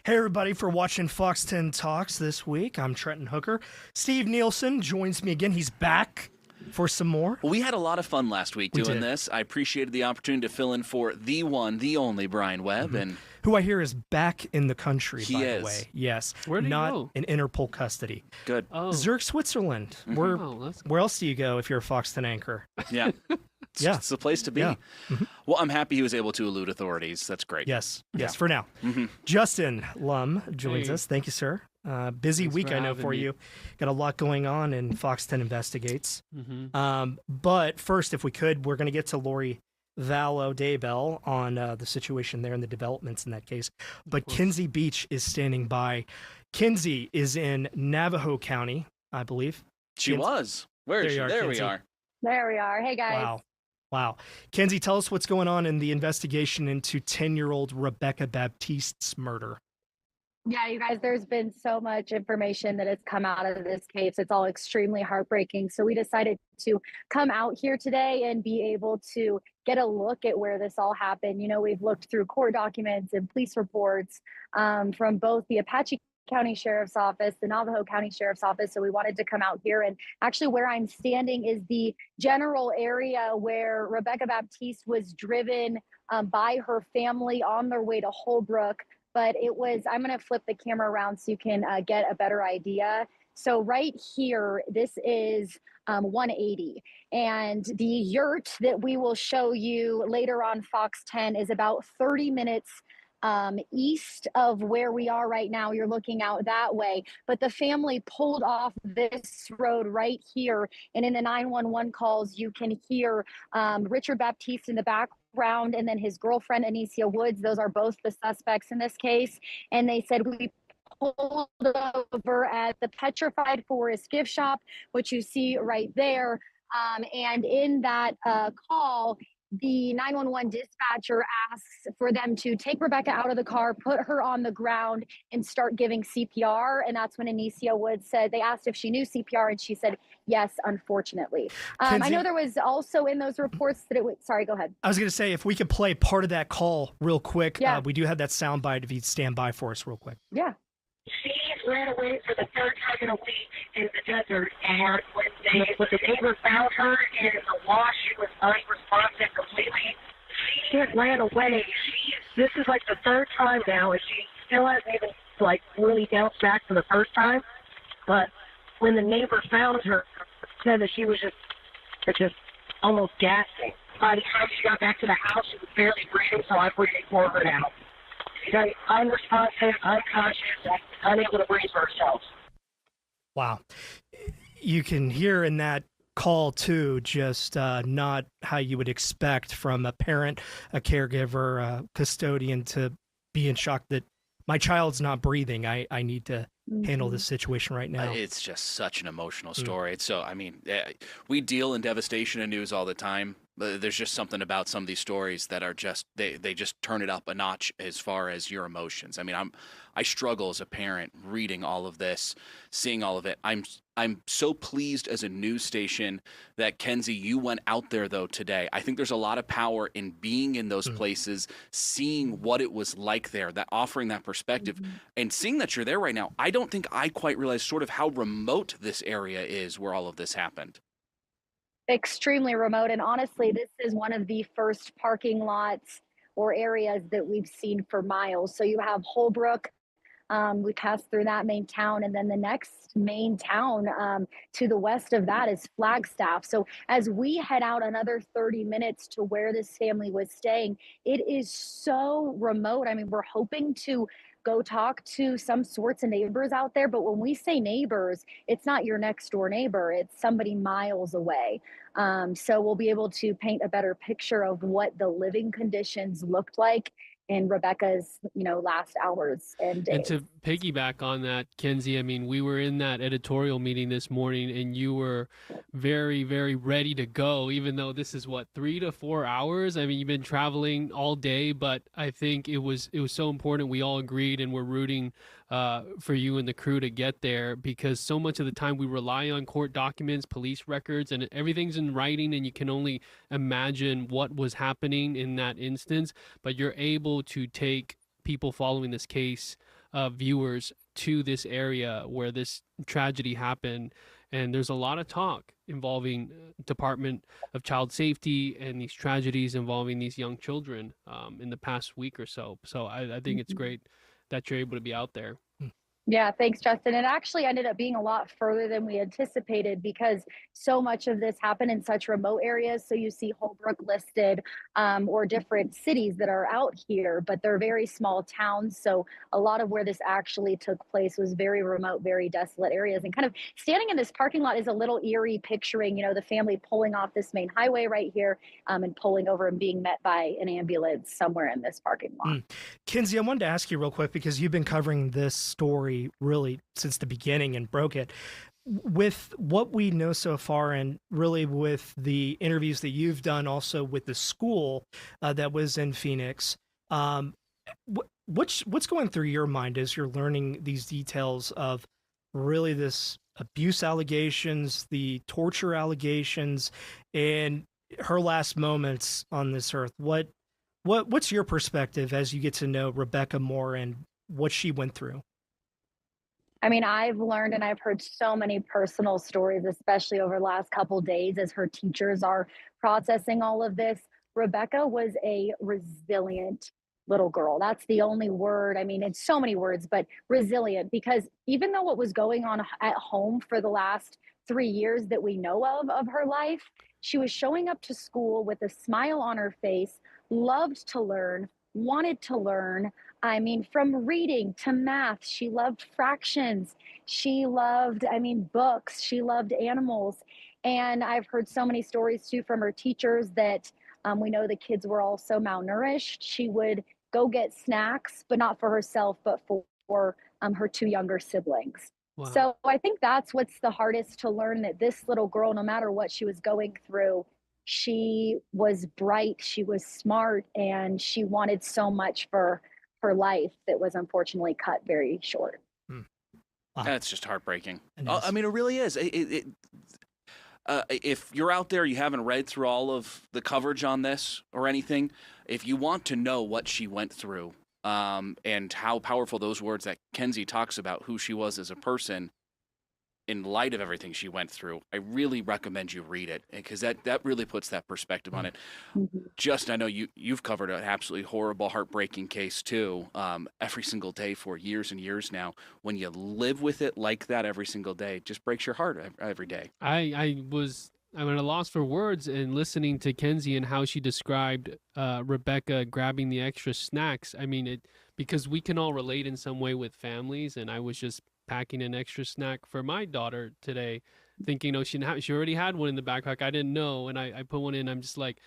Hey, everybody, for watching Fox 10 Talks this week. I'm Trenton Hooker. Steve Nielsen joins me again. He's back for some more. Well, we had a lot of fun last week doing this. I appreciated the opportunity to fill in for the one, the only Brian Webb. And who I hear is back in the country, He by is. the way. Yes. Where did he Not go? in Interpol custody. Good. Oh, Zurich, Switzerland. Where else do you go if you're a Fox 10 anchor? Yeah. Yeah. It's the place to be. Yeah. Well, I'm happy he was able to elude authorities. That's great. Yes. Yes, Yeah. for now. Justin Lum joins Hey. us. Thank you, sir. Busy Thanks week, for I know, having for me. you. Got a lot going on in Fox 10 Investigates. Mm-hmm. But first, if we could, we're going to get to Lori Vallow Daybell on the situation there and the developments in that case. But course. Kinsey Beach is standing by. Kinsey is in Navajo County, I believe. She was. Where is she? There you are, There we Kinsey. are. There we are. Hey, guys. Wow. Wow. Kinsey, tell us what's going on in the investigation into 10-year-old Rebecca Baptiste's murder. Yeah, you guys, there's been so much information that has come out of this case. It's all extremely heartbreaking. So we decided to come out here today and be able to get a look at where this all happened. You know, we've looked through court documents and police reports from both the Apache County Sheriff's Office, the Navajo County Sheriff's Office. So we wanted to come out here, and actually where I'm standing is the general area where Rebecca Baptiste was driven by her family on their way to Holbrook. But it was, I'm going to flip the camera around so you can get a better idea. So right here, this is 180. And the yurt that we will show you later on Fox 10 is about 30 minutes east of where we are right now. You're looking out that way. But the family pulled off this road right here. And in the 911 calls, you can hear Richard Baptiste in the background and then his girlfriend, Anicia Woods. Those are both the suspects in this case. And they said, we pulled over at the Petrified Forest gift shop, which you see right there. And in that call, the 911 dispatcher asks for them to take Rebecca out of the car, put her on the ground, and start giving CPR. And that's when Anicia Woods said, they asked if she knew CPR, and she said, yes, unfortunately. I Kinsey- know there was also in those reports that it was, sorry, go ahead. I was going to say, if we could play part of that call real quick. Yeah. We do have that sound bite if you'd stand by for us real quick. Yeah. She ran away for the third time in a week in the desert, and when the neighbor found her in the wash, she was unresponsive completely. She ran away. This is like the third time now, and she still hasn't even really bounced back from the first time. But when the neighbor found her, said that she was just almost gasping. By the time she got back to the house, she was barely breathing, so I'm breathing for her now. She's unresponsive, unconscious, unable to breathe for herself. Wow. You can hear in that call, too, just not how you would expect from a parent, a caregiver, a custodian to be in shock that my child's not breathing. I need to handle this situation right now. It's just such an emotional story. It's so, I mean, we deal in devastation and news all the time. There's just something about some of these stories that are just, they just turn it up a notch as far as your emotions. I mean, I struggle as a parent reading all of this, seeing all of it. I'm so pleased as a news station that, Kinsey, you went out there, though, today. I think there's a lot of power in being in those places, seeing what it was like there, that offering that perspective, and seeing that you're there right now. I don't think I quite realized sort of how remote this area is where all of this happened. Extremely remote. And honestly, this is one of the first parking lots or areas that we've seen for miles. So you have Holbrook. We passed through that main town, and then the next main town to the west of that is Flagstaff. So as we head out another 30 minutes to where this family was staying, it is so remote. I mean, we're hoping to go talk to some sorts of neighbors out there, but when we say neighbors, it's not your next door neighbor, it's somebody miles away. So we'll be able to paint a better picture of what the living conditions looked like in Rebecca's, last hours and days. And to piggyback on that, Kinsey, I mean, we were in that editorial meeting this morning, and you were very, very ready to go, even though this is 3 to 4 hours. I mean, you've been traveling all day, but I think it was so important. We all agreed, and we're rooting for you and the crew to get there, because so much of the time we rely on court documents, police records, and everything's in writing, and you can only imagine what was happening in that instance. But you're able to take people following this case viewers to this area where this tragedy happened. And there's a lot of talk involving Department of Child Safety and these tragedies involving these young children in the past week or so. So I think it's great that you're able to be out there. Yeah, thanks, Justin. It actually ended up being a lot further than we anticipated because so much of this happened in such remote areas. So you see Holbrook listed or different cities that are out here, but they're very small towns. So a lot of where this actually took place was very remote, very desolate areas. And kind of standing in this parking lot is a little eerie, picturing, the family pulling off this main highway right here and pulling over and being met by an ambulance somewhere in this parking lot. Kinsey, I wanted to ask you real quick because you've been covering this story really since the beginning and broke it. With what we know so far, and really with the interviews that you've done also with the school that was in Phoenix, what's going through your mind as you're learning these details of really this abuse allegations, the torture allegations, and her last moments on this earth? What's your perspective as you get to know Rebecca more and what she went through? I mean, I've learned and I've heard so many personal stories, especially over the last couple of days as her teachers are processing all of this. Rebecca was a resilient little girl. That's the only word. I mean, it's so many words, but resilient, because even though what was going on at home for the last 3 years that we know of her life, she was showing up to school with a smile on her face, loved to learn, wanted to learn. I mean, from reading to math, she loved fractions. She loved, books. She loved animals. And I've heard so many stories too from her teachers that we know the kids were also malnourished. She would go get snacks, but not for herself, but for her 2 younger siblings. Wow. So I think that's what's the hardest to learn, that this little girl, no matter what she was going through, she was bright, she was smart, and she wanted so much for her life that was unfortunately cut very short. Wow. That's just heartbreaking. I mean, it really is. If you're out there, you haven't read through all of the coverage on this or anything, if you want to know what she went through and how powerful those words that Kinsey talks about who she was as a person in light of everything she went through, I really recommend you read it, because that really puts that perspective on it. Justin, I know you've covered an absolutely horrible, heartbreaking case too, every single day for years and years now. When you live with it like that every single day, it just breaks your heart every day. I'm at a loss for words in listening to Kinsey and how she described Rebecca grabbing the extra snacks. I mean, because we can all relate in some way with families, and I was just packing an extra snack for my daughter today, thinking, she already had one in the backpack. I didn't know, and I put one in. I'm just like,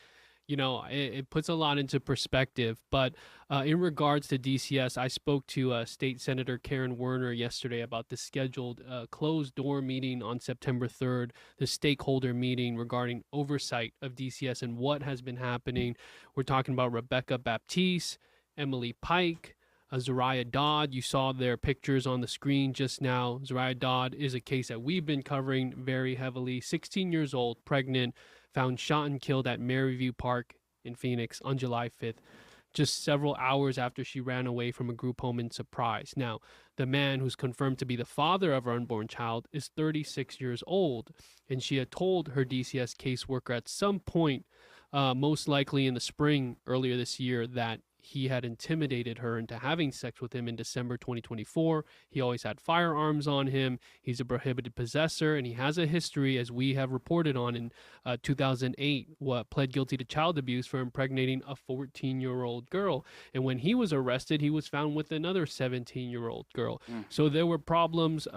it puts a lot into perspective. But in regards to DCS, I spoke to State Senator Karen Werner yesterday about the scheduled closed-door meeting on September 3rd, the stakeholder meeting regarding oversight of DCS and what has been happening. We're talking about Rebecca Baptiste, Emily Pike, Zariah Dodd. You saw their pictures on the screen just now. Zariah Dodd is a case that we've been covering very heavily. 16 years old, pregnant, found shot and killed at Maryview Park in Phoenix on July 5th, just several hours after she ran away from a group home in Surprise. Now, the man who's confirmed to be the father of her unborn child is 36 years old, and she had told her DCS caseworker at some point, most likely in the spring earlier this year, that he had intimidated her into having sex with him in December 2024. He always had firearms on him. He's a prohibited possessor, and he has a history, as we have reported on in 2008, pled guilty to child abuse for impregnating a 14-year-old girl. And when he was arrested, he was found with another 17-year-old girl. So there were problems.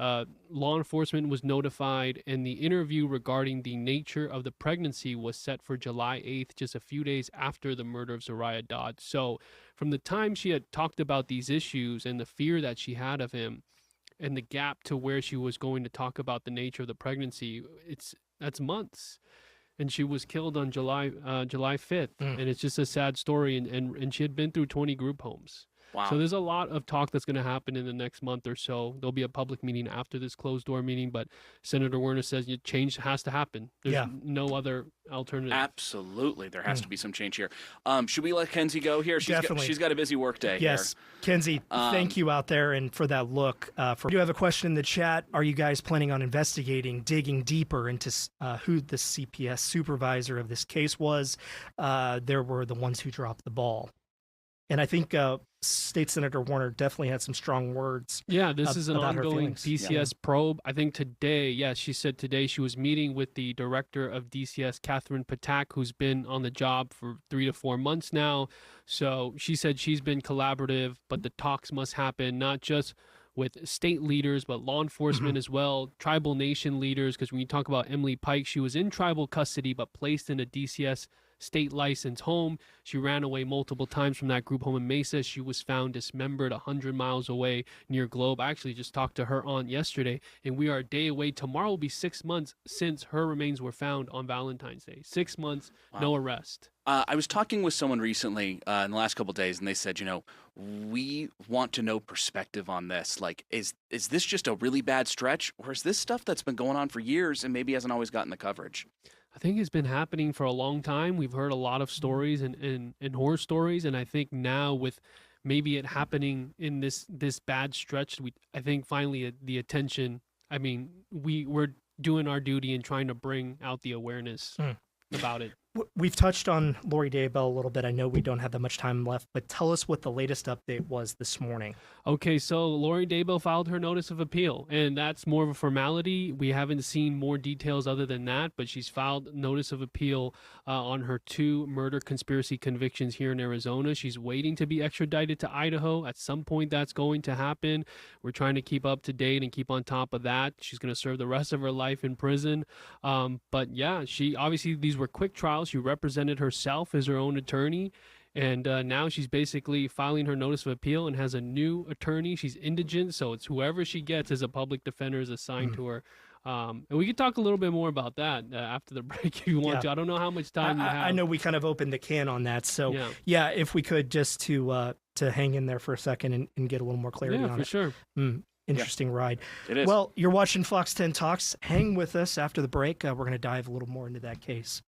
Law enforcement was notified, and the interview regarding the nature of the pregnancy was set for July 8th, just a few days after the murder of Zariah Dodd. So from the time she had talked about these issues and the fear that she had of him, and the gap to where she was going to talk about the nature of the pregnancy, that's months. And she was killed on July 5th, and it's just a sad story. And she had been through 20 group homes. Wow. So there's a lot of talk that's going to happen in the next month or so. There'll be a public meeting after this closed door meeting, but Senator Warner says change has to happen. There's no other alternative. Absolutely. There has to be some change here. Should we let Kenzie go here? Definitely. She's got a busy work day. Yes. Here. Kenzie, thank you out there and for that look. We do have a question in the chat. Are you guys planning on investigating, digging deeper into who the CPS supervisor of this case was? There were the ones who dropped the ball. And I think State Senator Warner definitely had some strong words. Yeah, this is an about her ongoing feelings. DCS probe. I think today, she said today she was meeting with the director of DCS, Catherine Patak, who's been on the job for 3 to 4 months now. So she said she's been collaborative, but the talks must happen not just with state leaders, but law enforcement as well, tribal nation leaders, because when you talk about Emily Pike, she was in tribal custody, but placed in a DCS state license home. She ran away multiple times from that group home in Mesa. She was found dismembered 100 miles away near Globe. I actually just talked to her aunt yesterday, and we are a day away. Tomorrow will be 6 months since her remains were found on Valentine's Day. 6 months, no arrest. I was talking with someone recently in the last couple of days, and they said, we want to know perspective on this. Like, is this just a really bad stretch, or is this stuff that's been going on for years and maybe hasn't always gotten the coverage? I think it's been happening for a long time. We've heard a lot of stories and horror stories, and I think now with maybe it happening in this bad stretch, I think finally the attention. I mean, we're doing our duty and trying to bring out the awareness about it. We've touched on Lori Daybell a little bit. I know we don't have that much time left, but tell us what the latest update was this morning. Okay, so Lori Daybell filed her notice of appeal, and that's more of a formality. We haven't seen more details other than that, but she's filed notice of appeal on her 2 murder conspiracy convictions here in Arizona. She's waiting to be extradited to Idaho. At some point, that's going to happen. We're trying to keep up to date and keep on top of that. She's going to serve the rest of her life in prison. But yeah, these were quick trials. She represented herself as her own attorney, and now she's basically filing her notice of appeal and has a new attorney. She's indigent, so it's whoever she gets as a public defender is assigned to her. And we could talk a little bit more about that after the break if you want to. I don't know how much time you have. I know we kind of opened the can on that, so yeah if we could just to hang in there for a second and get a little more clarity on it. Yeah, for sure. Interesting ride. It is. Well, you're watching Fox 10 Talks. Hang with us after the break. We're going to dive a little more into that case.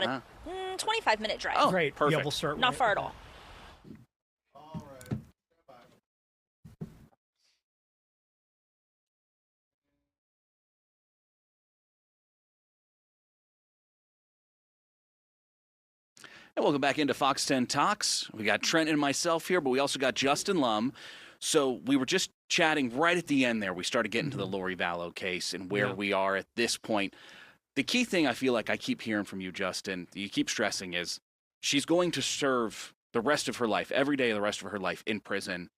About a 25-minute drive. Oh, Great. perfect. Yeah, we'll start. Not far at all. And welcome back into Fox 10 Talks. We got Trenton and myself here, but we also got Justin Lum. So we were just chatting right at the end there. We started getting to the Lori Vallow case and where we are at this point. The key thing I feel like I keep hearing from you, Justin, you keep stressing is she's going to serve the rest of her life, every day of the rest of her life in prison.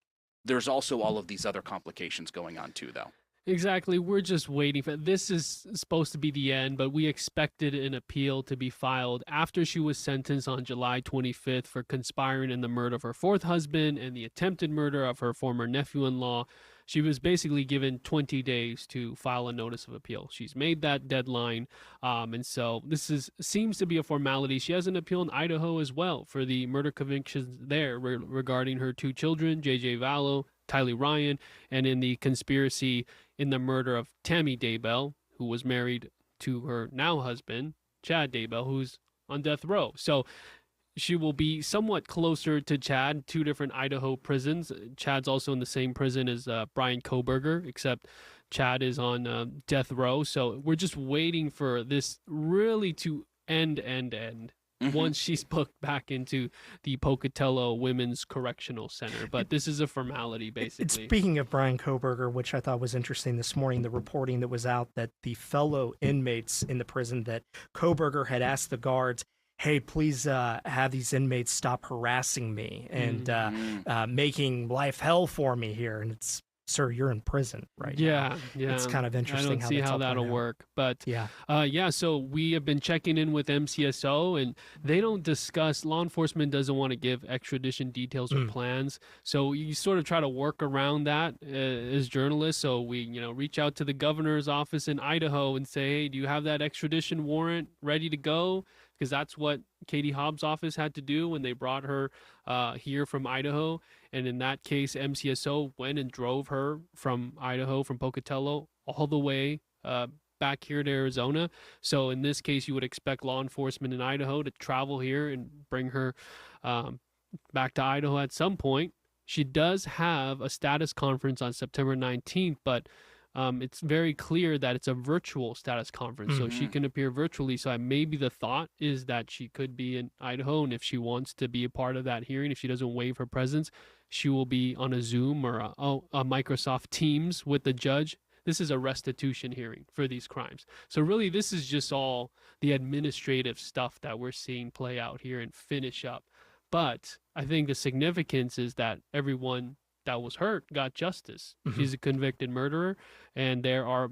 There's also all of these other complications going on too, though. Exactly. We're just waiting for this. Is supposed to be the end, but we expected an appeal to be filed after she was sentenced on July 25th for conspiring in the murder of her fourth husband and the attempted murder of her former nephew-in-law. She was basically given 20 days to file a notice of appeal. She's made that deadline, and so this seems to be a formality. She has an appeal in Idaho as well for the murder convictions there regarding her two children, J.J. Vallow, Tylee Ryan, and in the conspiracy in the murder of Tammy Daybell, who was married to her now husband, Chad Daybell, who's on death row. So she will be somewhat closer to Chad, two different Idaho prisons. Chad's also in the same prison as Brian Kohberger, except Chad is on death row. So we're just waiting for this really to end. Once she's booked back into the Pocatello Women's Correctional Center. But this is a formality, basically. Speaking of Brian Kohberger, which I thought was interesting this morning, the reporting that was out that the fellow inmates in the prison, that Kohberger had asked the guards, hey, please have these inmates stop harassing me and making life hell for me here. And it's, sir, you're in prison right now. Yeah. It's kind of interesting. I don't see how that'll work. But so we have been checking in with MCSO, and they don't discuss, law enforcement doesn't want to give extradition details or plans. So you sort of try to work around that as journalists. So we, reach out to the governor's office in Idaho and say, hey, do you have that extradition warrant ready to go? Because that's what Katie Hobbs' office had to do when they brought her here from Idaho. And in that case, MCSO went and drove her from Idaho, from Pocatello, all the way back here to Arizona. So in this case, you would expect law enforcement in Idaho to travel here and bring her back to Idaho at some point. She does have a status conference on September 19th, but it's very clear that it's a virtual status conference, so she can appear virtually. So maybe the thought is that she could be in Idaho, and if she wants to be a part of that hearing, if she doesn't waive her presence, she will be on a Zoom or a Microsoft Teams with the judge. This is a restitution hearing for these crimes. So really, this is just all the administrative stuff that we're seeing play out here and finish up. But I think the significance is that everyone that was hurt got justice. She's a convicted murderer, and there are,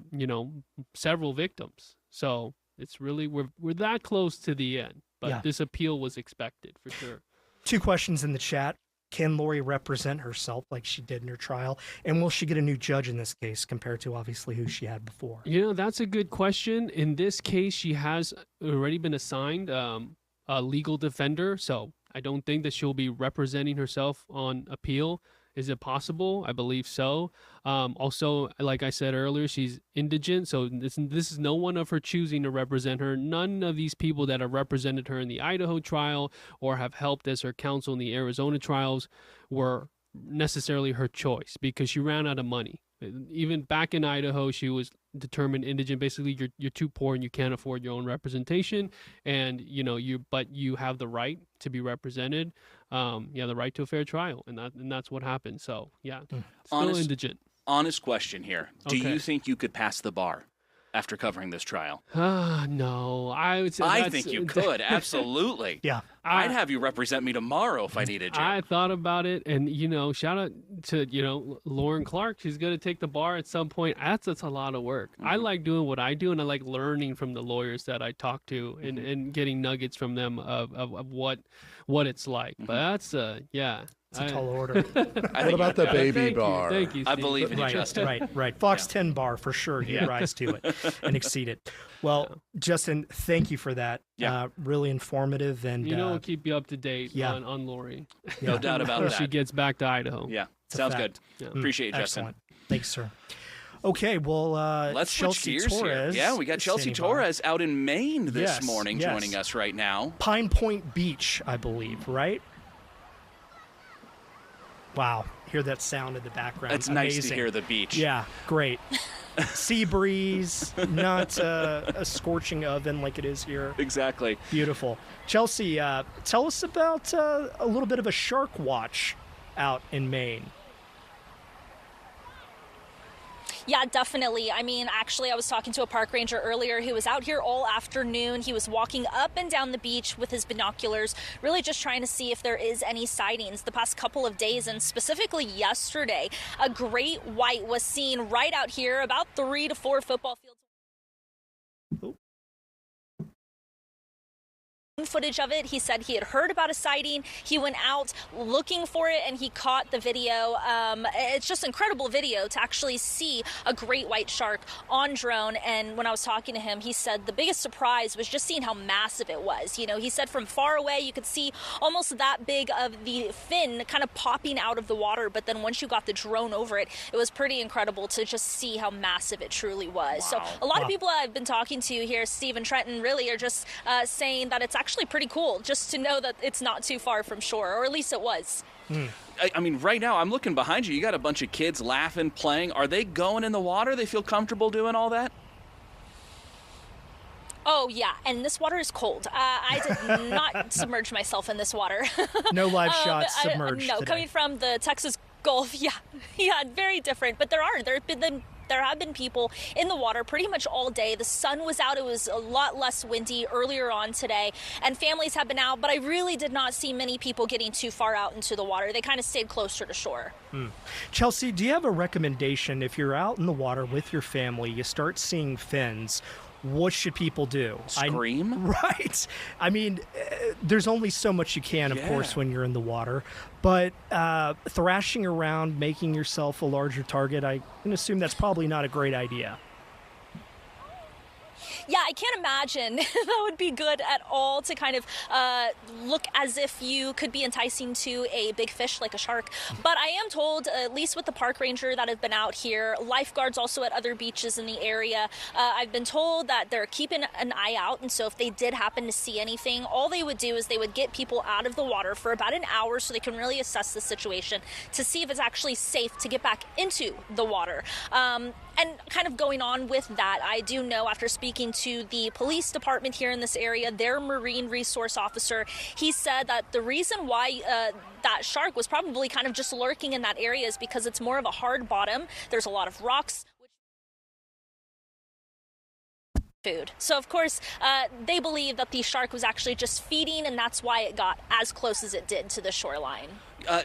several victims. So it's really, we're that close to the end, but this appeal was expected for sure. Two questions in the chat. Can Lori represent herself like she did in her trial? And will she get a new judge in this case compared to obviously who she had before? That's a good question. In this case, she has already been assigned a legal defender. So I don't think that she'll be representing herself on appeal. Is it possible? I believe so. Also, like I said earlier, she's indigent, so this is no one of her choosing to represent her. None of these people that have represented her in the Idaho trial or have helped as her counsel in the Arizona trials were necessarily her choice because she ran out of money. Even back in Idaho, she was determined indigent. Basically, you're too poor and you can't afford your own representation, and but you have the right to be represented. The right to a fair trial, and that's what happened. So still indigent. Honest question here: do you think you could pass the bar after covering this trial? No, I would say I think you could, absolutely. I'd have you represent me tomorrow if I needed you. I thought about it, and shout out to Lauren Clark. She's going to take the bar at some point. That's a lot of work. I like doing what I do, and I like learning from the lawyers that I talk to and getting nuggets from them of what it's like. But that's It's a tall order. What about the baby bar? Thank you, Steve. I believe in you, Justin. Right. Fox 10 bar for sure. You rise to it and exceed it. Well, Justin, thank you for that. Really informative. And we'll keep you up to date on Lori. No doubt about that. She gets back to Idaho. Yeah, sounds good. Appreciate it, Justin. Excellent. Thanks, sir. Okay, well, let's Chelsea switch gears Torres. Here. Yeah, we got Chelsea Torres out in Maine this morning joining us right now. Pine Point Beach, I believe, right? Wow, hear that sound in the background. It's Amazing. nice to hear the beach. Yeah, great. sea breeze, not a scorching oven like it is here. Exactly. Beautiful. Chelsea, tell us about a little bit of a shark watch out in Maine. Yeah, definitely. I mean, actually, I was talking to a park ranger earlier who was out here all afternoon. He was walking up and down the beach with his binoculars, really just trying to see if there is any sightings. The past couple of days, and specifically yesterday, a great white was seen right out here, about 3 to 4 football fields. Footage of it. He said he had heard about a sighting. He went out looking for it and he caught the video. It's just incredible video to actually see a great white shark on drone. And when I was talking to him, he said the biggest surprise was just seeing how massive it was. You know, he said from far away you could see almost that big of the fin kind of popping out of the water, but then once you got the drone over it, it was pretty incredible to just see how massive it truly was. Wow. So a lot of people I've been talking to here, Steve and Trenton, really are just saying that it's actually pretty cool just to know that it's not too far from shore, or at least it was. I mean, right now, I'm looking behind you. You got a bunch of kids laughing, playing. Are they going in the water? They feel comfortable doing all that? Oh, yeah, and this water is cold. I did not submerge myself in this water. No live shots submerged No, today. coming from the Texas Gulf, yeah, very different. But there have been people in the water pretty much all day. The sun was out. It was a lot less windy earlier on today, and families have been out, but I really did not see many people getting too far out into the water. They kind of stayed closer to shore. Chelsea, do you have a recommendation if you're out in the water with your family, you start seeing fins? What should people do? Scream? Right. I mean, there's only so much you can, of course, when you're in the water. But thrashing around, making yourself a larger target, I can assume that's probably not a great idea. Yeah, I can't imagine that would be good at all to kind of look as if you could be enticing to a big fish like a shark. But I am told, at least with the park ranger that have been out here, lifeguards also at other beaches in the area, I've been told that they're keeping an eye out. And so if they did happen to see anything, all they would do is they would get people out of the water for about an hour so they can really assess the situation to see if it's actually safe to get back into the water. And kind of going on with that, I do know after speaking to the police department here in this area, their marine resource officer, he said that the reason why that shark was probably kind of just lurking in that area is because it's more of a hard bottom. There's a lot of rocks. Food. So, of course, they believe that the shark was actually just feeding, and that's why it got as close as it did to the shoreline.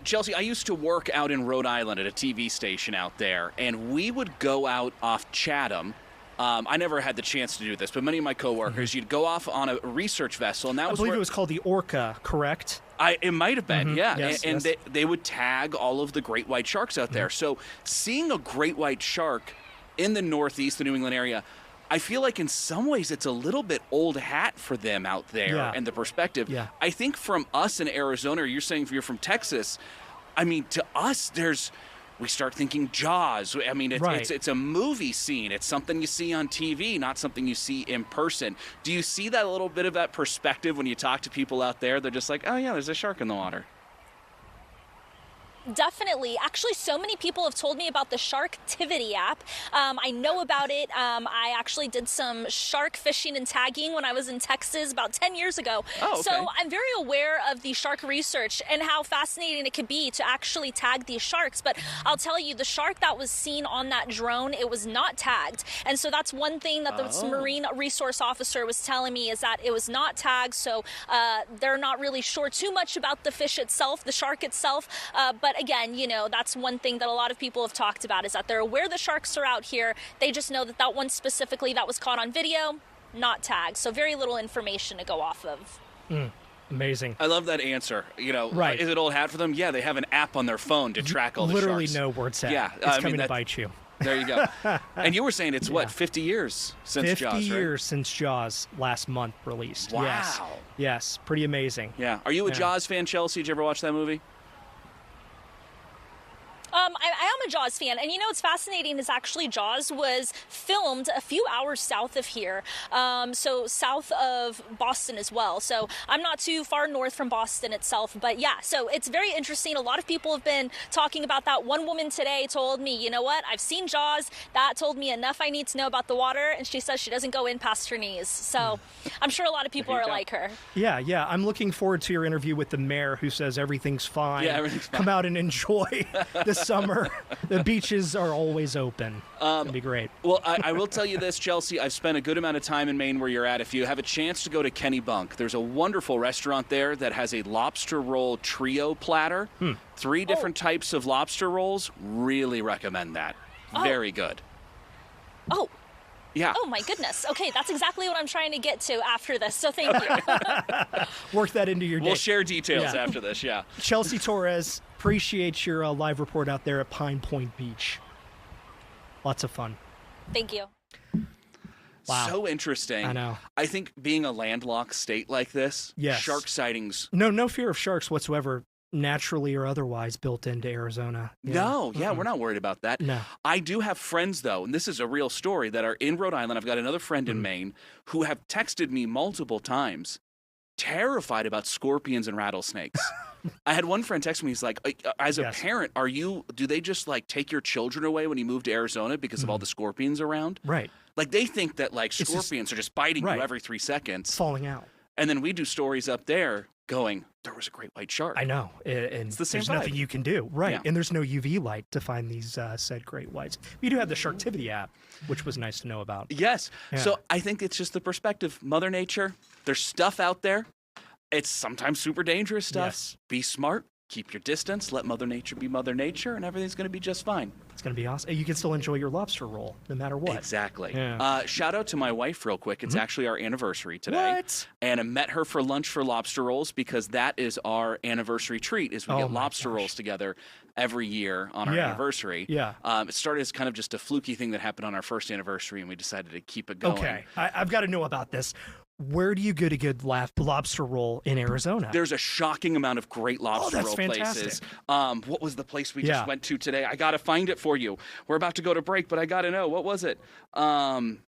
Chelsea, I used to work out in Rhode Island at a TV station out there, and we would go out off Chatham. I never had the chance to do this, but many of my coworkers, you'd go off on a research vessel, and that was I believe it was called the Orca, correct? It might have been, yeah. Yes, and yes. They would tag all of the great white sharks out there. So seeing a great white shark in the Northeast, the New England area, I feel like in some ways it's a little bit old hat for them out there and the perspective. Yeah. I think from us in Arizona, or you're saying if you're from Texas, I mean, to us, we start thinking Jaws. I mean, it's a movie scene. It's something you see on TV, not something you see in person. Do you see that little bit of that perspective when you talk to people out there? They're just like, oh, yeah, there's a shark in the water. Definitely. Actually, so many people have told me about the Sharktivity app. I know about it. I actually did some shark fishing and tagging when I was in Texas about 10 years ago. Oh, okay. So I'm very aware of the shark research and how fascinating it could be to actually tag these sharks. But I'll tell you, the shark that was seen on that drone, it was not tagged. And so that's one thing that the marine resource officer was telling me, is that it was not tagged. So they're not really sure too much about the fish itself, the shark itself. But again, you know, that's one thing that a lot of people have talked about, is that they're aware the sharks are out here. They just know that that one specifically that was caught on video, not tagged. So very little information to go off of. Amazing. I love that answer. You know, Right. Is it old hat for them? Yeah, they have an app on their phone to track all the Literally sharks. no word set. Yeah, It's I mean, coming to bite you. There you go. And you were saying it's, 50 years since 50 Jaws, right? years since Jaws last month released. Yes. Wow. Yes. Pretty amazing. Yeah. Are you a Jaws fan, Chelsea? Did you ever watch that movie? I am a Jaws fan. And you know what's fascinating is actually Jaws was filmed a few hours south of here, so south of Boston as well. So I'm not too far north from Boston itself, but yeah, so it's very interesting. A lot of people have been talking about that. One woman today told me, you know what, I've seen Jaws. That told me enough I need to know about the water, and she says she doesn't go in past her knees. So I'm sure a lot of people are like her. Yeah. I'm looking forward to your interview with the mayor who says everything's fine. Yeah, everything's fine. Come out and enjoy the summer. The beaches are always open. It'll be great. Well, I will tell you this, Chelsea. I've spent a good amount of time in Maine where you're at. If you have a chance to go to Kennebunk, there's a wonderful restaurant there that has a lobster roll trio platter. 3 different types of lobster rolls. Really recommend that. Very good. Oh. Yeah. Oh, my goodness. Okay, that's exactly what I'm trying to get to after this, so thank you. Work that into your day. We'll share details after this, Chelsea Torres, appreciate your live report out there at Pine Point Beach. Lots of fun. Thank you. Wow. So interesting. I know. I think being a landlocked state like this, Yes. shark sightings. No fear of sharks whatsoever, naturally or otherwise, built into Arizona. No, we're not worried about that. No. I do have friends, though, and this is a real story, that are in Rhode Island. I've got another friend in Maine who have texted me multiple times, terrified about scorpions and rattlesnakes. I had one friend text me, he's like, as a parent, do they just like take your children away when you move to Arizona because of all the scorpions around? Right. Like they think that like scorpions are just biting you every 3 seconds. Falling out. And then we do stories up there going, there was a great white shark. I know. And It's the same there's vibe. nothing you can do. Right. Yeah. And there's no UV light to find these said great whites. We do have the Sharktivity app, which was nice to know about. Yes. Yeah. So I think it's just the perspective. Mother Nature, there's stuff out there. It's sometimes super dangerous stuff. Yes. Be smart. Keep your distance. Let Mother Nature be Mother Nature, and everything's going to be just fine. It's going to be awesome. You can still enjoy your lobster roll, no matter what. Exactly. Yeah. Shout out to my wife real quick. It's actually our anniversary today. What? And I met her for lunch for lobster rolls because that is our anniversary treat is we get my lobster gosh. rolls together every year on our anniversary. Yeah. It started as kind of just a fluky thing that happened on our first anniversary, and we decided to keep it going. Okay. I've got to know about this. Where do you go to get lobster roll in Arizona? There's a shocking amount of great lobster that's roll places. fantastic. What was the place we just went to today? I got to find it for you. We're about to go to break, but I got to know. What was it?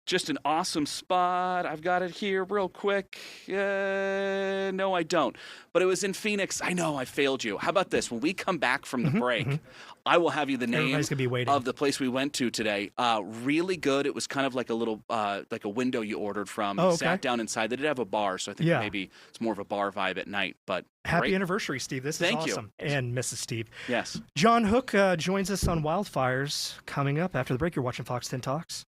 Just an awesome spot. I've got it here real quick. No, I don't. But it was in Phoenix. I know, I failed you. How about this? When we come back from the break, I will have you the name Everybody's gonna be waiting. of the place we went to today. Really good. It was kind of like a little, like a window you ordered from. Oh, You sat okay. down inside. They did have a bar, so I think maybe it's more of a bar vibe at night. But Happy great. anniversary, Steve. This Thank is you. awesome. And Mrs. Steve. Yes. John Hook joins us on Wildfires coming up after the break. You're watching Fox 10 Talks.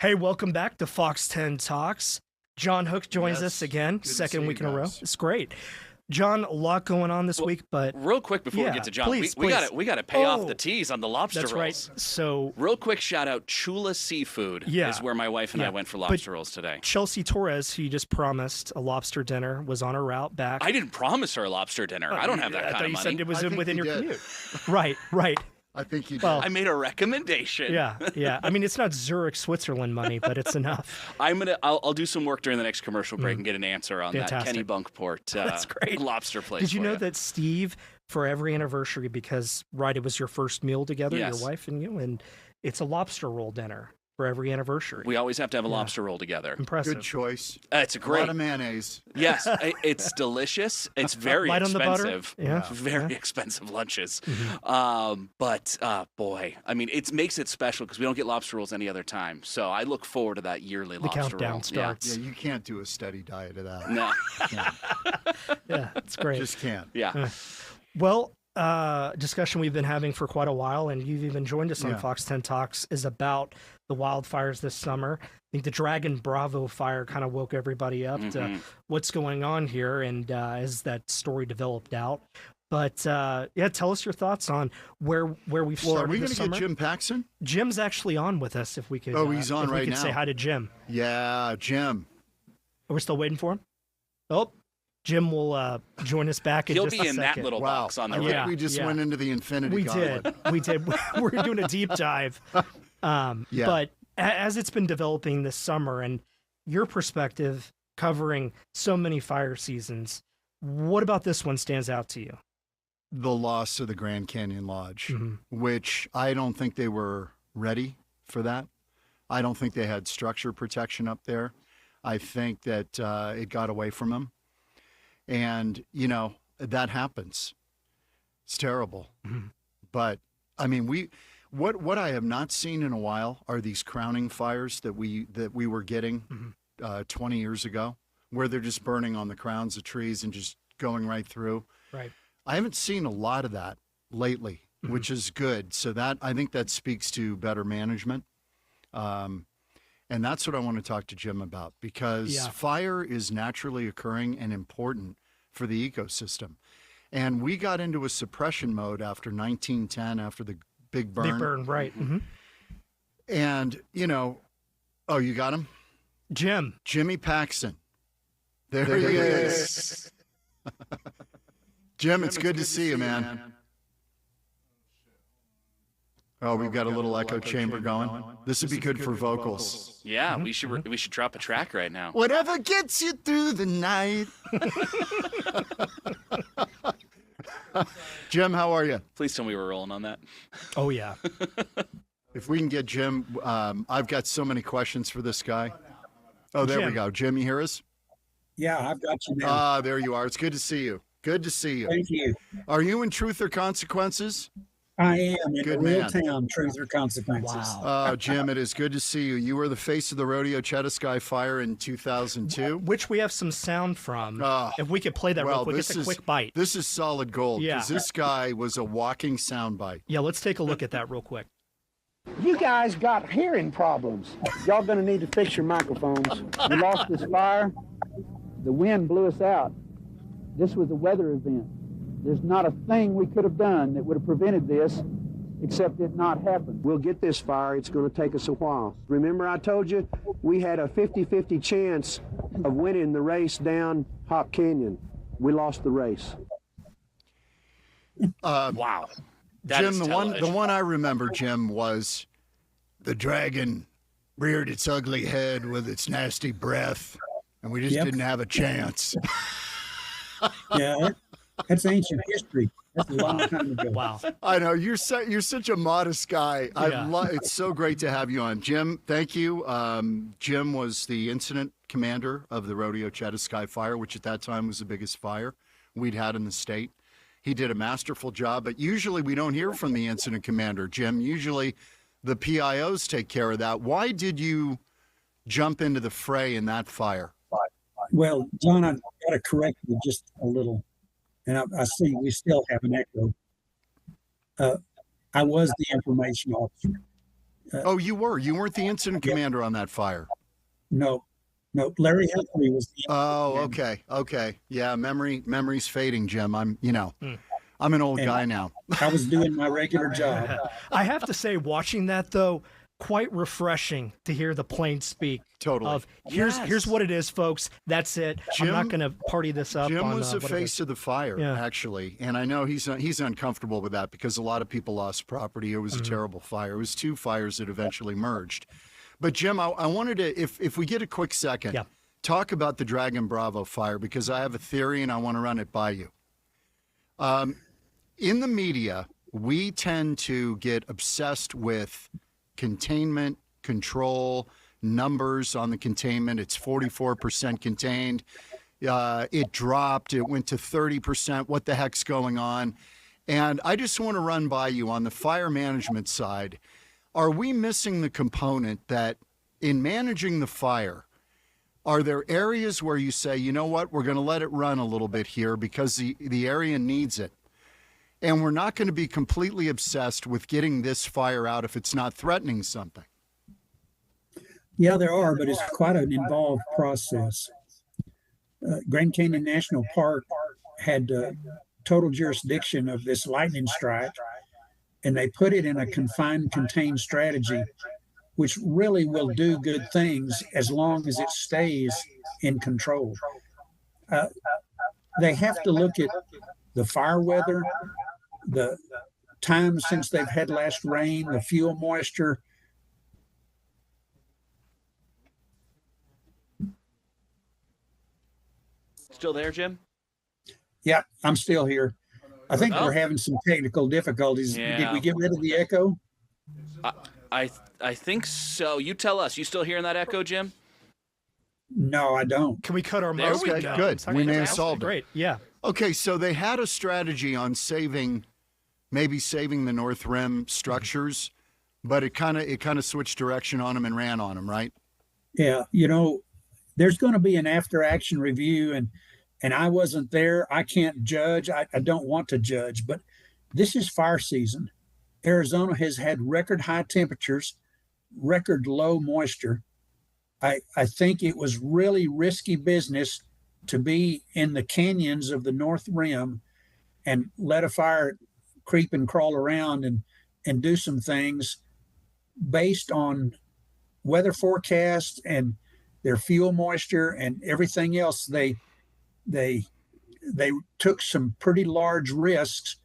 Hey, welcome back to Fox 10 Talks. John Hook joins us again, Good to second see week you in a row. guys. It's great. John, a lot going on this week, but Real quick before we Yeah, get to John, please, we please. got to pay off Oh, the teas on the lobster that's rolls. right. So Real quick shout out, Chula Seafood is where my wife and I went for lobster rolls today. Chelsea Torres, who you just promised a lobster dinner, was on her route back. I didn't promise her a lobster dinner. I don't have that I kind thought of you money. said it was I think within you your did. commute. Right. I think you did. Well, I made a recommendation. Yeah. I mean, it's not Zurich, Switzerland money, but it's enough. I'll do some work during the next commercial break and get an answer on that Fantastic. Kenny Bunkport That's great. lobster place. Did you for know that Steve, for every anniversary, because it was your first meal together, Yes. your wife and you, and it's a lobster roll dinner for every anniversary. we always have to have a lobster roll together? Impressive. Good choice. It's A great. lot of mayonnaise. Yes, it's delicious. It's very Light on the butter? expensive. Yeah. Very expensive lunches. Mm-hmm. But boy, I mean, it makes it special because we don't get lobster rolls any other time. So I look forward to that yearly The lobster countdown roll. starts. Yeah, you can't do a steady diet of that. No. Yeah, it's great. Just can't. Yeah. Well, discussion we've been having for quite a while, and you've even joined us on Yeah. Fox 10 Talks, is about the wildfires this summer. I think the Dragon Bravo fire kind of woke everybody up to what's going on here, and as that story developed out. But tell us your thoughts on where we've Well, started are we this going to summer. get Jim Paxson? Jim's actually on with us. If we could, Oh, he's on if right we could say now. hi to Jim. Yeah, Jim. We're still waiting for him. Oh, Jim will join us back in He'll just be a in second. that little Wow. box on the I right. think we just went into the infinity We gauntlet. did. We're doing a deep dive. Yeah. But as it's been developing this summer, and your perspective covering so many fire seasons, what about this one stands out to you? The loss of the Grand Canyon Lodge, Mhm. which I don't think they were ready for that. I don't think they had structure protection up there. I think that it got away from them. And, that happens. It's terrible. Mhm. But, I mean, what I have not seen in a while are these crowning fires that we were getting 20 years ago, where they're just burning on the crowns of trees and just going right through. Right. I haven't seen a lot of that lately, which is good. So I think that speaks to better management. And that's what I want to talk to Jim about, because fire is naturally occurring and important for the ecosystem. And we got into a suppression mode after 1910, after the big burn. Big burn, right. Mm-hmm. And, oh, you got him? Jimmy Paxson. There he is. Jim, it's good to see you, man. Oh, we've got a little echo chamber going. This would be good for vocals. Yeah, we should drop a track right now. Whatever gets you through the night. Jim, how are you? Please tell me we're rolling on that. Oh, yeah. If we can get Jim, I've got so many questions for this guy. Oh, there we Jim. go. Jim, you hear us? Yeah, I've got you now. Ah, there you are. It's good to see you. Good to see you. Thank you. Are you in Truth or Consequences? I am in Good a real man. town, Truth or Consequences. Wow. Jim, it is good to see you. You were the face of the Rodeo-Chediski Fire in 2002. Which we have some sound from. If we could play that real quick, it's a quick bite. This is solid gold, Yeah. because this guy was a walking soundbite. Yeah, let's take a look at that real quick. You guys got hearing problems. Y'all gonna need to fix your microphones. We lost this fire. The wind blew us out. This was a weather event. There's not a thing we could have done that would have prevented this, except it not happen. We'll get this fire. It's gonna take us a while. Remember I told you we had a 50-50 chance of winning the race down Hop Canyon. We lost the race. Wow. That Jim, is the television. one I remember, Jim, was the dragon reared its ugly head with its nasty breath, and we just Yep. didn't have a chance. Yeah, that's ancient history. That's a long time ago. Wow. I know you're such a modest guy. Yeah. It's so great to have you on, Jim. Thank you. Jim was the incident commander of the Rodeo-Chediski Fire, which at that time was the biggest fire we'd had in the state. He did a masterful job, but usually we don't hear from the incident commander, Jim. Usually the PIOs take care of that. Why did you jump into the fray in that fire? Well, John, I've got to correct you just a little. And I see we still have an echo. I was the information officer. Oh, you were. You weren't the incident commander on that fire. No, Larry Humphrey was the. Oh, okay. Yeah, memory's fading, Jim. I'm an old guy now. I was doing my regular job. I have to say, watching that though, quite refreshing to hear the plain speak. Totally. Of here's what it is, folks. That's it. I'm not going to party this up. Jim on, was the face of the fire, actually, and I know he's uncomfortable with that because a lot of people lost property. It was a terrible fire. It was 2 fires that eventually merged. But Jim, I wanted to, if we get a quick second, talk about the Dragon Bravo fire because I have a theory and I want to run it by you. In the media, we tend to get obsessed with containment, control, numbers on the containment. It's 44% contained. It dropped. It went to 30%. What the heck's going on? And I just want to run by you on the fire management side. Are we missing the component that in managing the fire, are there areas where you say, you know what, we're going to let it run a little bit here because the area needs it? And we're not going to be completely obsessed with getting this fire out if it's not threatening something. Yeah, there are, but it's quite an involved process. Grand Canyon National Park had total jurisdiction of this lightning strike, and they put it in a confined, contained strategy, which really will do good things as long as it stays in control. They have to look at the fire weather, the time since they've had last rain, the fuel moisture. Still there, Jim? Yeah, I'm still here. I think we're having some technical difficulties. Yeah. Did we get rid of the echo? I think so. You tell us. You still hearing that echo, Jim? No, I don't. Can we cut our There mics? we Okay, go. good. We may have solved it. Great. Yeah. Okay, so they had a strategy on maybe saving the North Rim structures, but it kind of switched direction on them and ran on them, right? Yeah, there's going to be an after action review, and I wasn't there. I can't judge. I don't want to judge, but this is fire season. Arizona has had record high temperatures, record low moisture. I think it was really risky business to be in the canyons of the North Rim and let a fire creep and crawl around and do some things based on weather forecast and their fuel moisture and everything else. They took some pretty large risks,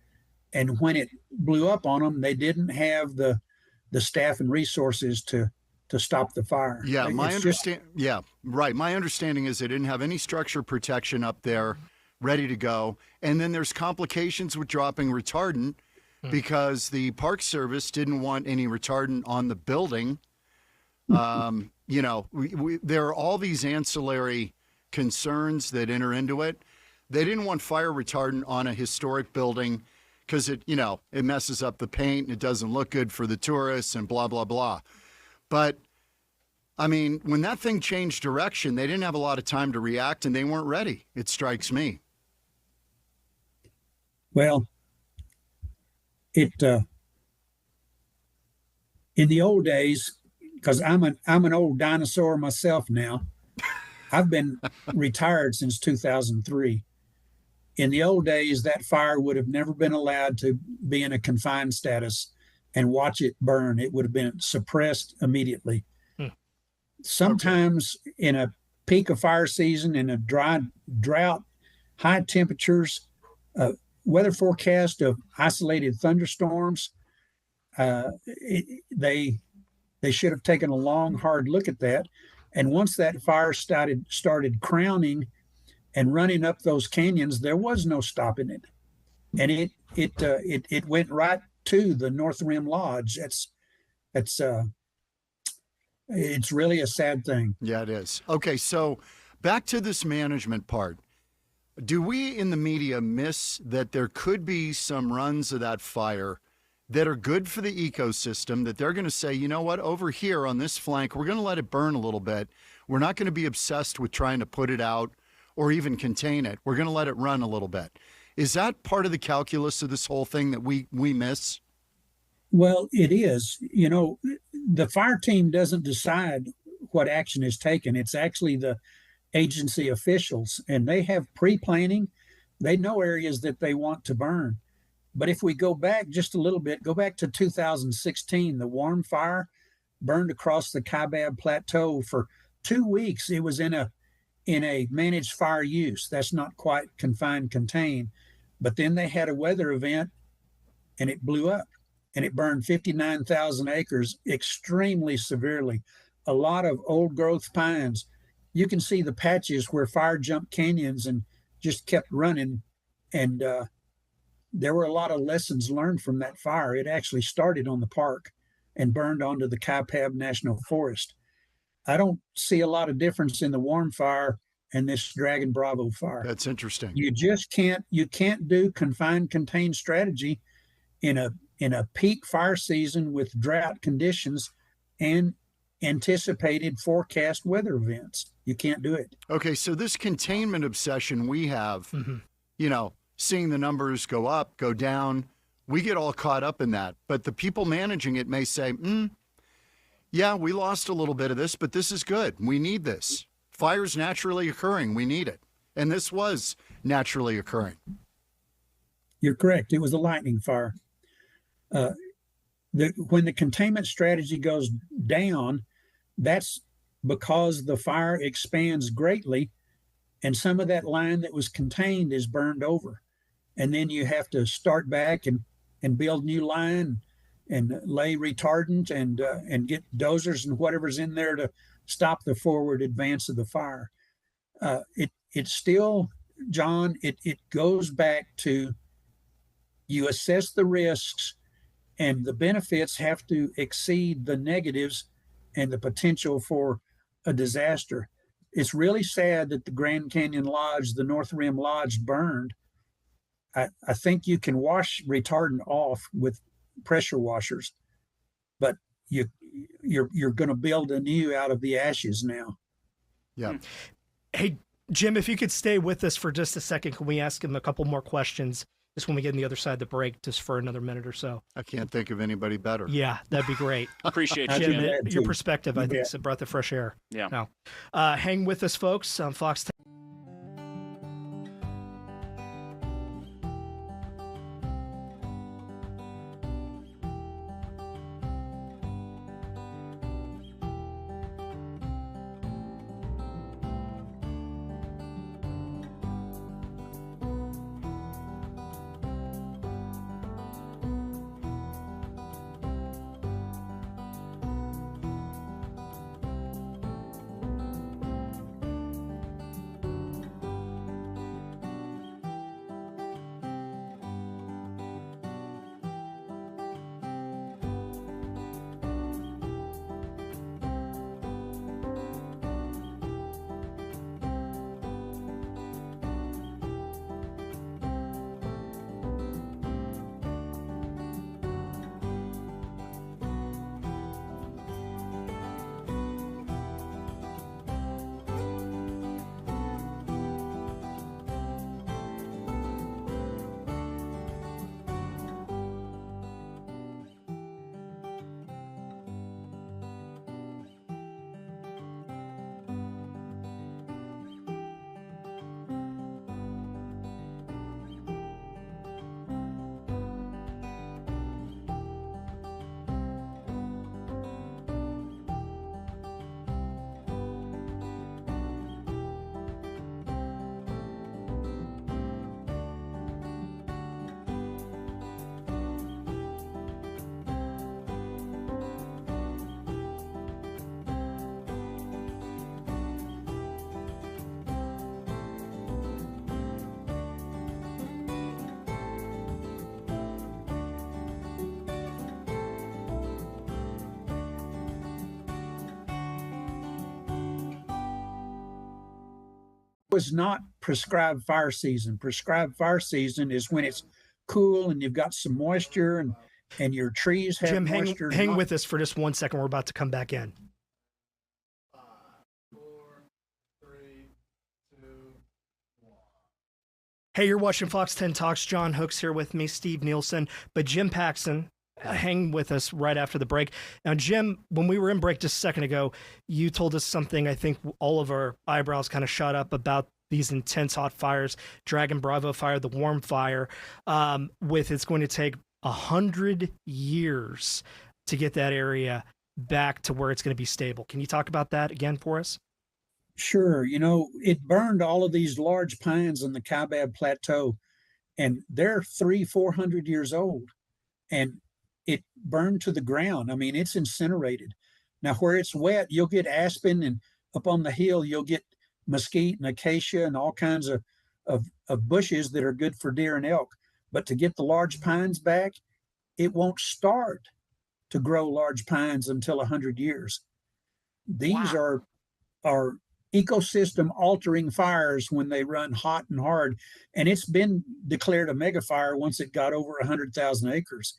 and when it blew up on them, they didn't have the staff and resources to stop the fire. Yeah, my understanding is they didn't have any structure protection up there ready to go. And then there's complications with dropping retardant because the Park Service didn't want any retardant on the building. There are all these ancillary concerns that enter into it. They didn't want fire retardant on a historic building because it messes up the paint and it doesn't look good for the tourists and blah, blah, blah. But I mean, when that thing changed direction, they didn't have a lot of time to react and they weren't ready. It strikes me. Well, in the old days, because I'm an old dinosaur myself now. I've been retired since 2003. In the old days, that fire would have never been allowed to be in a confined status and watch it burn. It would have been suppressed immediately. Sometimes in a peak of fire season, in a drought, high temperatures, weather forecast of isolated thunderstorms, they should have taken a long, hard look at that. And once that fire started crowning and running up those canyons, there was no stopping it, and it went right to the North Rim Lodge. It's really a sad thing. Yeah, it is. Okay, so back to this management part. Do we in the media miss that there could be some runs of that fire that are good for the ecosystem, that they're going to say, you know what, over here on this flank, we're going to let it burn a little bit. We're not going to be obsessed with trying to put it out or even contain it. We're going to let it run a little bit. Is that part of the calculus of this whole thing that we miss? Well, it is. You know, the fire team doesn't decide what action is taken. It's actually the agency officials, and they have pre-planning. They know areas that they want to burn. But if we go back just a little bit, go back to 2016, the warm fire burned across the Kaibab Plateau for 2 weeks. It was in a managed fire use. That's not quite confined contained. But then they had a weather event and it blew up and it burned 59,000 acres extremely severely. A lot of old growth pines. You can see the patches where fire jumped canyons and just kept running. And there were a lot of lessons learned from that fire. It actually started on the park and burned onto the Kaibab National Forest. I don't see a lot of difference in the warm fire and this Dragon Bravo fire. That's interesting. You just can't do confined contained strategy in a peak fire season with drought conditions and anticipated forecast weather events. You can't do it. Okay, so this containment obsession we have, you know, seeing the numbers go up, go down, we get all caught up in that. But the people managing it may say, yeah, we lost a little bit of this, but this is good. We need this. Fire's naturally occurring. We need it. And this was naturally occurring. You're correct. It was a lightning fire. When the containment strategy goes down, that's because the fire expands greatly and some of that line that was contained is burned over. And then you have to start back and build new line and lay retardant and get dozers and whatever's in there to stop the forward advance of the fire. It's still, John, it goes back to you assess the risks and the benefits have to exceed the negatives and the potential for a disaster. It's really sad that the Grand Canyon Lodge, the North Rim Lodge, burned. I think you can wash retardant off with pressure washers, but you're going to build anew out of the ashes now. Yeah. Hey, Jim, if you could stay with us for just a second, can we ask him a couple more questions just when we get on the other side of the break, just for another minute or so? I can't think of anybody better. Yeah, that'd be great. Appreciate you, Jim, Jim. your perspective, I think, is a breath of fresh air. Yeah. No. Hang with us, folks, on Fox 10. Was not prescribed fire season. Prescribed fire season is when it's cool and you've got some moisture and your trees have Jim, moisture. hang with us for just 1 second. We're about to come back in. 5, 4, 3, 2, 1. Hey, you're watching Fox 10 Talks. John Hooks here with me, Steve Nielsen. But Jim Paxson, hang with us right after the break. Now, Jim, when we were in break just a second ago, you told us something I think all of our eyebrows kind of shot up about these intense hot fires, Dragon Bravo fire, the Warm Fire, with it's going to take 100 years to get that area back to where it's going to be stable. Can you talk about that again for us? Sure. It burned all of these large pines on the Kaibab Plateau, and they're 300-400 years old, and it burned to the ground. I mean, it's incinerated. Now, where it's wet, you'll get aspen, and up on the hill, you'll get mesquite and acacia and all kinds of bushes that are good for deer and elk. But to get the large pines back, it won't start to grow large pines until 100 years. These are ecosystem altering fires when they run hot and hard. And it's been declared a mega fire once it got over 100,000 acres.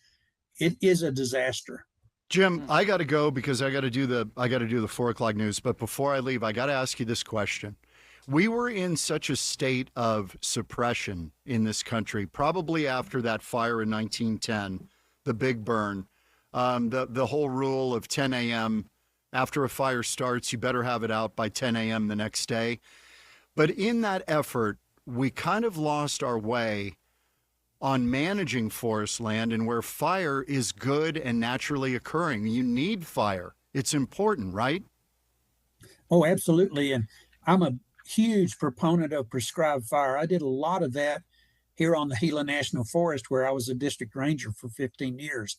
It is a disaster. Jim, I got to go because I got to do the 4:00 news. But before I leave, I got to ask you this question. We were in such a state of suppression in this country, probably after that fire in 1910, the big burn, the whole rule of 10 a.m. After a fire starts, you better have it out by 10 a.m. the next day. But in that effort, we kind of lost our way on managing forest land and where fire is good and naturally occurring. You need fire. It's important, right? Oh, absolutely. And I'm a huge proponent of prescribed fire. I did a lot of that here on the Gila National Forest, where I was a district ranger for 15 years.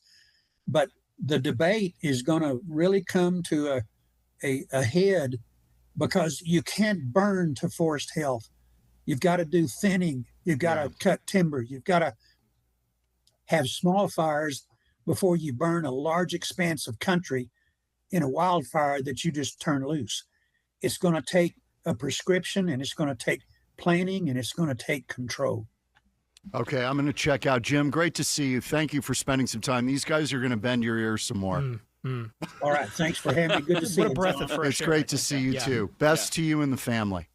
But the debate is going to really come to a head, because you can't burn to forest health. You've got to do thinning. You've got to cut timber. You've got to have small fires before you burn a large expanse of country in a wildfire that you just turn loose. It's going to take a prescription, and it's going to take planning, and it's going to take control. Okay, I'm going to check out. Jim, great to see you. Thank you for spending some time. These guys are going to bend your ears some more. All right, thanks for having me. Good to see you. What a breath of fresh It's air. great to see you, too. Best to you and the family.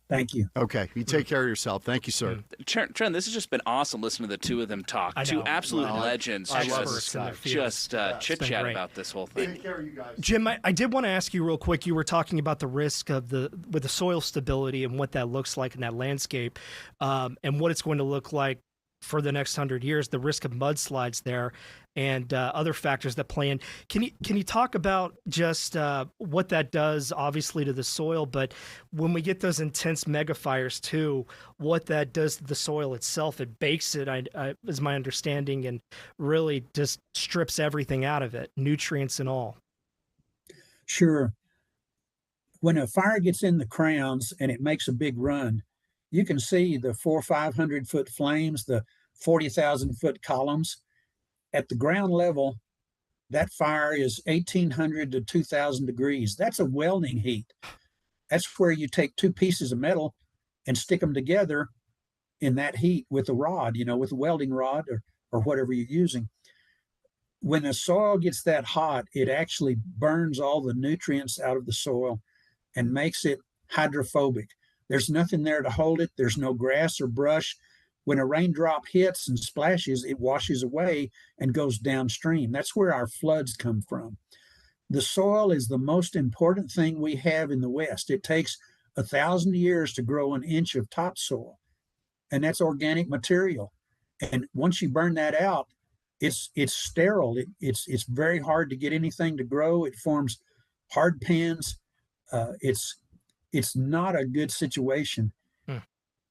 Thank you. Okay, you take care of yourself. Thank you, sir. Trent, this has just been awesome listening to the two of them talk. I Two know. absolute legends. Experts in their fields. Just chit-chat great. about this whole thing. Take care of you guys. Jim, I did want to ask you real quick. You were talking about the risk of with the soil stability and what that looks like in that landscape, and what it's going to look like for the next 100 years, the risk of mudslides there, and other factors that play in. Can you talk about just what that does, obviously, to the soil, but when we get those intense mega fires too, what that does to the soil itself? It bakes it, is my understanding, and really just strips everything out of it, nutrients and all. Sure. When a fire gets in the crowns and it makes a big run, you can see the 400 or 500 foot flames, the 40,000 foot columns. At the ground level, that fire is 1,800 to 2,000 degrees. That's a welding heat. That's where you take two pieces of metal and stick them together in that heat with a rod, with a welding rod or whatever you're using. When the soil gets that hot, it actually burns all the nutrients out of the soil and makes it hydrophobic. There's nothing there to hold it. There's no grass or brush. When a raindrop hits and splashes, it washes away and goes downstream. That's where our floods come from. The soil is the most important thing we have in the West. It takes 1,000 years to grow an inch of topsoil, and that's organic material. And once you burn that out, it's sterile. It's very hard to get anything to grow. It forms hard pans. It's not a good situation.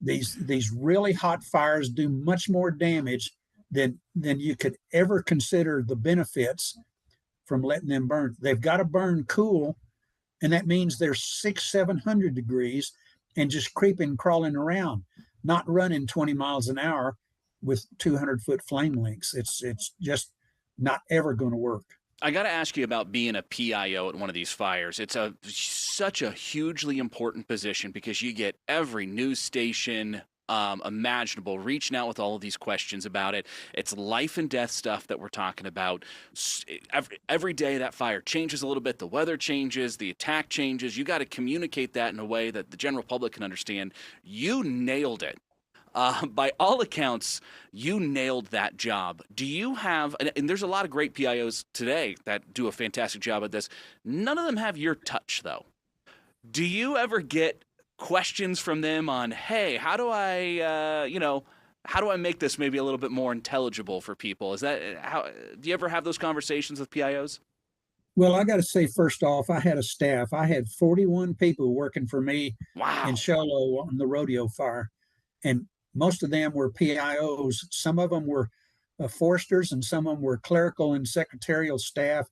These really hot fires do much more damage than you could ever consider the benefits from letting them burn. They've got to burn cool, and that means they're 600-700 degrees and just crawling around, not running 20 miles an hour with 200-foot flame lengths. It's just not ever going to work. I got to ask you about being a PIO at one of these fires. It's such a hugely important position because you get every news station imaginable reaching out with all of these questions about it. It's life and death stuff that we're talking about. Every day that fire changes a little bit. The weather changes. The attack changes. You got to communicate that in a way that the general public can understand. You nailed it. By all accounts, you nailed that job. Do you have, and there's a lot of great PIOs today that do a fantastic job at this. None of them have your touch, though. Do you ever get questions from them on, hey, how do I make this maybe a little bit more intelligible for people? Do you ever have those conversations with PIOs? Well, I got to say, first off, I had a staff. I had 41 people working for me in Show Low on the rodeo fire. And most of them were PIOs. Some of them were foresters, and some of them were clerical and secretarial staff.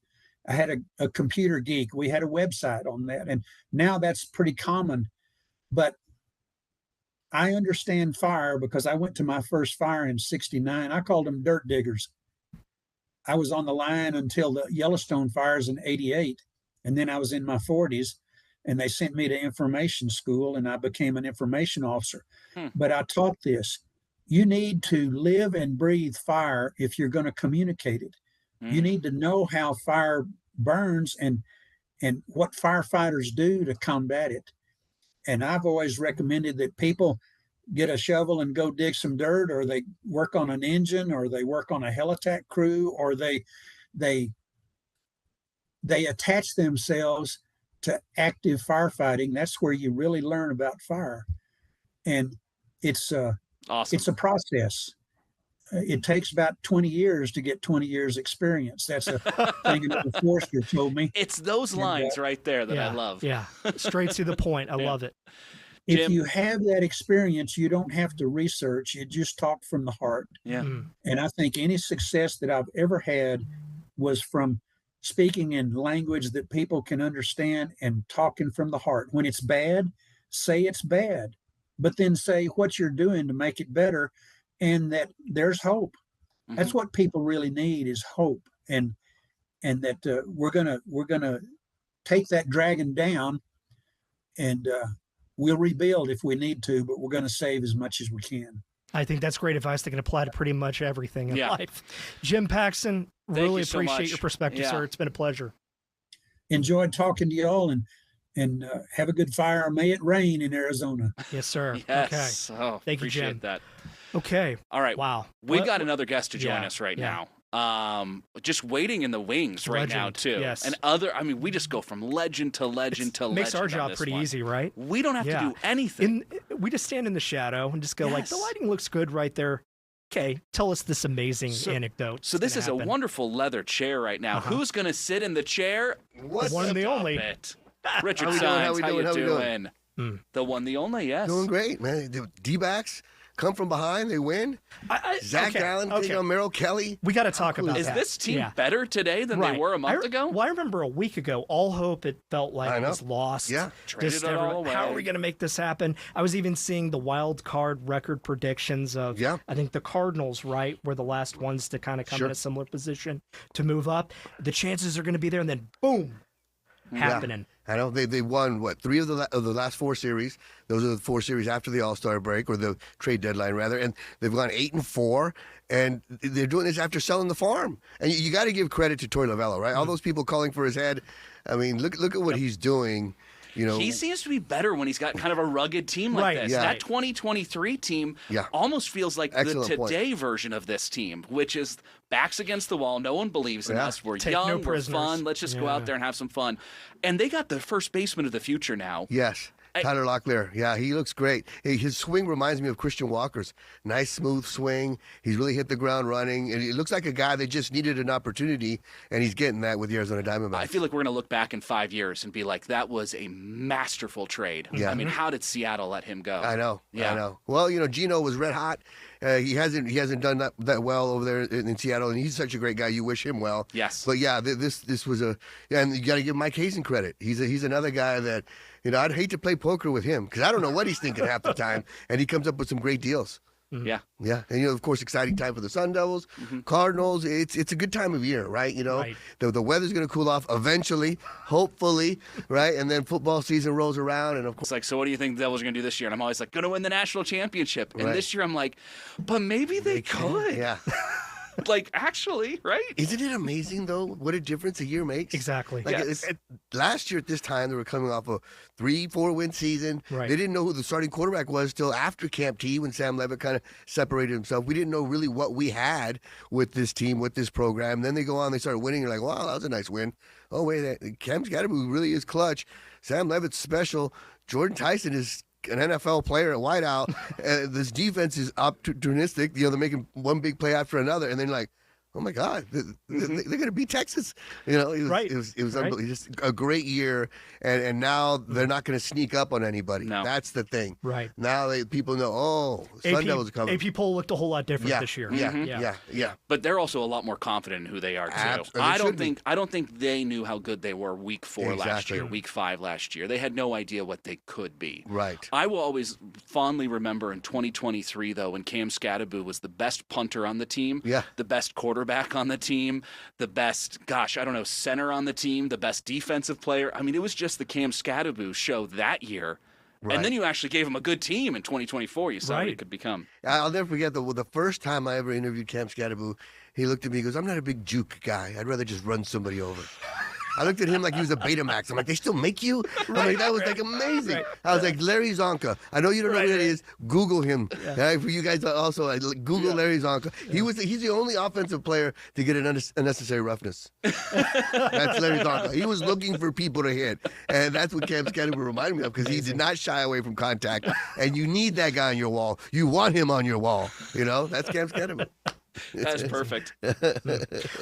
I had a computer geek. We had a website on that. And now that's pretty common. But I understand fire because I went to my first fire in '69. I called them dirt diggers. I was on the line until the Yellowstone fires in '88. And then I was in my 40s, and they sent me to information school, and I became an information officer. But I taught this. You need to live and breathe fire if you're going to communicate it. You need to know how fire burns and what firefighters do to combat it. And I've always recommended that people get a shovel and go dig some dirt, or they work on an engine, or they work on a helitack crew, or they attach themselves to active firefighting. That's where you really learn about fire. And it's awesome. It's a process. It takes about 20 years to get 20 years experience. That's a thing that the forester told me. It's those lines right there that I love. Yeah, straight to the point. I love it. If Jim, you have that experience, you don't have to research. You just talk from the heart. Yeah. And I think any success that I've ever had was from speaking in language that people can understand and talking from the heart. When it's bad, say it's bad, but then say what you're doing to make it better, and that there's hope. That's what people really need, is hope, and that we're gonna take that dragon down, and we'll rebuild if we need to, but we're going to save as much as we can. I think that's great advice that can apply to pretty much everything in life. Jim Paxson, really appreciate your perspective, sir. It's been a pleasure. Enjoyed talking to y'all, and have a good fire. May it rain in Arizona. Yes, sir. Yes. Okay. Oh, Thank you, Jim. Appreciate that. Okay. All right. Wow. We got another guest to join us right now. Just waiting in the wings right now too. Yes. And we just go from legend to legend to legend. Makes our job pretty easy, right? We don't have to do anything. We just stand in the shadow and just go like, the lighting looks good right there. Okay, tell us this amazing anecdote. So this is a wonderful leather chair right now. Who's going to sit in the chair? The one and the only. Richard Saenz, how you doing? The one, the only, yes. Doing great, man. The D-backs come from behind, they win. Zach Allen taking on Merrill Kelly. We got to talk about that. Is this team better today than they were a month ago? Well, I remember a week ago, all hope, it felt like it was lost. Yeah. Traded it all away. How are we going to make this happen? I was even seeing the wild card record predictions of, I think the Cardinals, right, were the last ones to kind of come in a similar position to move up. The chances are going to be there, and then boom, happening. I know they won, 3 of the last 4 series. Those are the 4 series after the All-Star break, or the trade deadline, rather. And they've gone 8-4, and they're doing this after selling the farm. And you got to give credit to Lori Vallow, right? All those people calling for his head. I mean, look at what he's doing. You know, he seems to be better when he's got kind of a rugged team like this. That 2023 team almost feels like the today version of this team, which is backs against the wall. No one believes in us. We're young, we're fun. Let's just go out there and have some fun. And they got the first baseman of the future now. Yes. Tyler Locklear. Yeah, he looks great. His swing reminds me of Christian Walker's. Nice, smooth swing. He's really hit the ground running. And he looks like a guy that just needed an opportunity, and he's getting that with the Arizona Diamondbacks. I feel like we're going to look back in 5 years and be like, that was a masterful trade. Yeah. I mean, how did Seattle let him go? I know. Yeah. I know. Well, Gino was red hot. He hasn't done that well over there in Seattle, and he's such a great guy. You wish him well. Yes. But yeah, this was and you got to give Mike Hazen credit. He's another guy that, I'd hate to play poker with him because I don't know what he's thinking half the time, and he comes up with some great deals. Yeah. Yeah. And, of course, exciting time for the Sun Devils, Cardinals. It's a good time of year, right? The weather's going to cool off eventually, hopefully, right? And then football season rolls around. And, of course. It's like, so what do you think the Devils are going to do this year? And I'm always like, going to win the national championship. And this year I'm like, but maybe they could. Yeah. Like, actually, right? Isn't it amazing, though, what a difference a year makes? Exactly. Like Yes. last year at this time, they were coming off a 3-4 win season. Right. They didn't know who the starting quarterback was till after Camp T when Sam Levitt kind of separated himself. We didn't know really what we had with this team, with this program. Then they go on, they start winning. You're like, wow, that was a nice win. Oh, wait, Cam Scatterby really is clutch. Sam Levitt's special. Jordan Tyson is an NFL player at wideout. This defense is opportunistic. They're making one big play after another. And then like, oh my God, they're going to beat Texas. It was, Right. It was Right. unbelievable. Just a great year, and now they're not going to sneak up on anybody. No. That's the thing. Right. Now people know. Oh, Sun Devils are coming. AP poll looked a whole lot different Yeah, this year. yeah. But they're also a lot more confident in who they are too. They I should be. don't think they knew how good they were week 4 last Exactly. year, week 5 last year. They had no idea what they could be. Right. I will always fondly remember in 2023 though, when Cam Scatterby was the best punter on the team, Yeah. the best quarterback on the team, the best, center on the team, the best defensive player. I mean, it was just the Cam Scatterby show that year. Right. And then you actually gave him a good team in 2024. You saw what he Right. could become. I'll never forget the first time I ever interviewed Cam Scatterby. He looked at me. He goes, "I'm not a big juke guy. I'd rather just run somebody over." I looked at him like he was a Betamax. I'm like, they still make you? I'm like, that was like amazing. I was like, Larry Zonka. I know you don't know who that is. Google him. For you guys also, Google Larry Zonka. He's the only offensive player to get an unnecessary roughness. That's Larry Zonka. He was looking for people to hit. And that's what Cam Scatterby reminded me of, because he did not shy away from contact. And you need that guy on your wall. You want him on your wall. That's Cam Scatterby. That's perfect.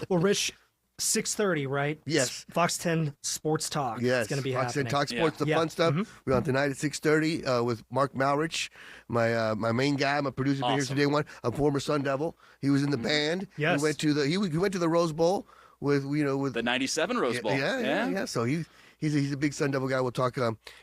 Well, Rich, 6:30, right? Yes. Fox 10 Sports Talk. Yes, It's going to be Fox 10 happening. Talk Sports, the Yeah. fun stuff. Mhm. We're on tonight at 6:30 with Mark Malrich, my main guy, my producer, been here Awesome. today. One, a former Sun Devil. He was in the band. Yes. He went to the Rose Bowl with The 97 Rose Bowl. Yeah. So he's a big Sun Devil guy. We'll talk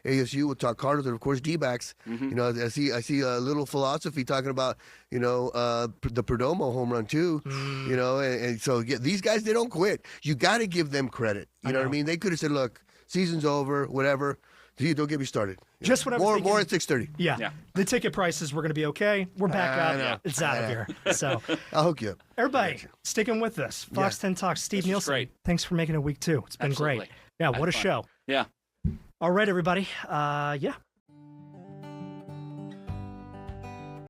ASU. We'll talk Cardinals, and of course D-backs. I see a little philosophy talking about the Perdomo home run too. And so these guys, they don't quit. You got to give them credit. You know what I mean? They could have said, "Look, season's over, whatever. Don't get me started." Just what I was thinking. More at 6:30. Yeah. The ticket prices were going to be okay. We're back I up. know. It's out of here. So, I'll hook you up. everybody, sticking with us. Fox 10 Talk. Steve This was Nielsen. great. Thanks for making it week 2. It's been Absolutely. great. Yeah, what a fun. show. Yeah. All right, everybody. Yeah,